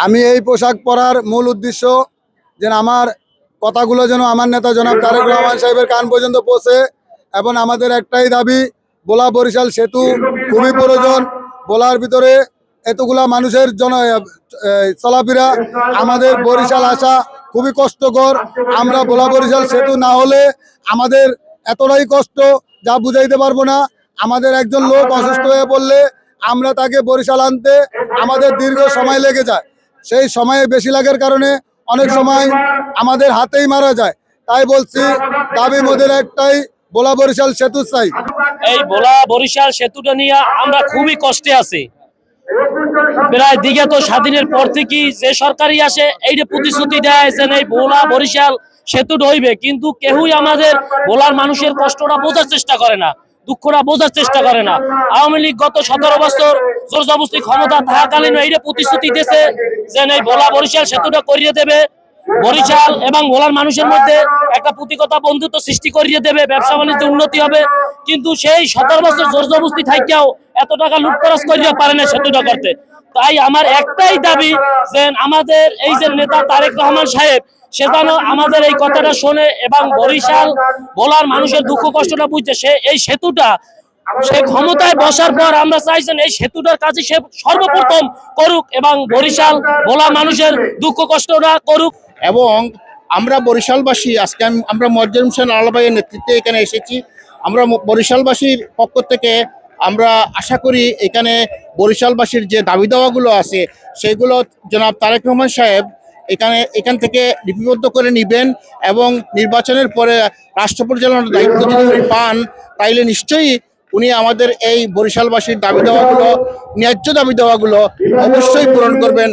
আমি এই পোশাক পরার মূল উদ্দেশ্য যেন আমার কথাগুলো যেন আমার নেতা জনাব তারেক রহমান সাহেবের কান পর্যন্ত পৌঁছে এবং আমাদের একটাই দাবি ভোলা বরিশাল সেতু খুবই প্রয়োজন। ভোলার ভিতরে এতগুলা মানুষের চলাফেরা, আমাদের বরিশাল আসা খুবই কষ্টকর। আমরা ভোলা বরিশাল সেতু না হলে আমাদের এতটাই কষ্ট যা বুঝাইতে পারবো না। আমাদের একজন লোক অসুস্থ হয়ে পড়লে আমরা তাকে বরিশাল আনতে আমাদের দীর্ঘ সময় লেগে যায়। সেই সময়ে বেশি লাগার কারণে অনেক সময় আমাদের হাতেই মারা যায়। তাই বলছি, দাবি মোদের একটাই, ভোলা বরিশাল সেতু চাই। এই ভোলা বরিশাল সেতুটা নিয়ে আমরা খুবই কষ্টে আছি। প্রায় বিগত স্বাধীনের পর থেকে যে সরকারই আসে এই যে প্রতিশ্রুতি দেয় যে এই ভোলা বরিশাল সেতুটা হইবে, কিন্তু কেউই আমাদের ভোলার মানুষের কষ্টটা বোঝার চেষ্টা করে না, দুঃখটা বোঝার চেষ্টা করে না। আওয়ামী লীগ গত 17 বছর জোর জবরদস্তি ক্ষমতা থাকাকালীন এই যে প্রতিশ্রুতি দিয়েছে যে এই ভোলা বরিশাল সেতুটা করিয়ে দেবে, বরিশাল এবং ভোলার মানুষের মধ্যে একটা প্রতিকতা বন্ধুত্ব সৃষ্টি করিয়ে দেবে, ব্যবসা বাণিজ্য উন্নতি হবে। কিন্তু সেই 17 বছর জোর জবরদস্তি থাকেও এত টাকা লুটতরাজ করিয়ে পারে না সেতুটা করতে। তাই আমার একটাই দাবি যে আমাদের এই যে নেতা তারেক রহমান সাহেব সে যেন আমাদের এই কথাটা শোনে এবং বরিশাল ভোলার মানুষের দুঃখ কষ্টটা বুঝছে। সে এই সেতুটা সে ক্ষমতায় বসার পর আমরা চাইছেন এই সেতুটার কাজে সে সর্বপ্রথম করুক এবং বরিশাল ভোলা মানুষের দুঃখ কষ্টটা করুক। এবং আমরা বরিশালবাসী আজকে আমরা মোয়াজ্জেম হোসেন আলাল ভাইয়ের নেতৃত্বে এখানে এসেছি। আমরা বরিশালবাসীর পক্ষ থেকে আমরা আশা করি এখানে বরিশালবাসীর যে দাবি দাওয়াগুলো আছে সেগুলো জনাব তারেক রহমান সাহেব এখান থেকে লিপিবদ্ধ করে নেবেন এবং নির্বাচনের পরে রাষ্ট্র পরিচালনার দায়িত্ব যদি উনি পান তাইলে নিশ্চয়ই উনি আমাদের এই বরিশালবাসীর দাবি দাওয়াগুলো, ন্যায্য দাবি দাওয়াগুলো অবশ্যই পূরণ করবেন।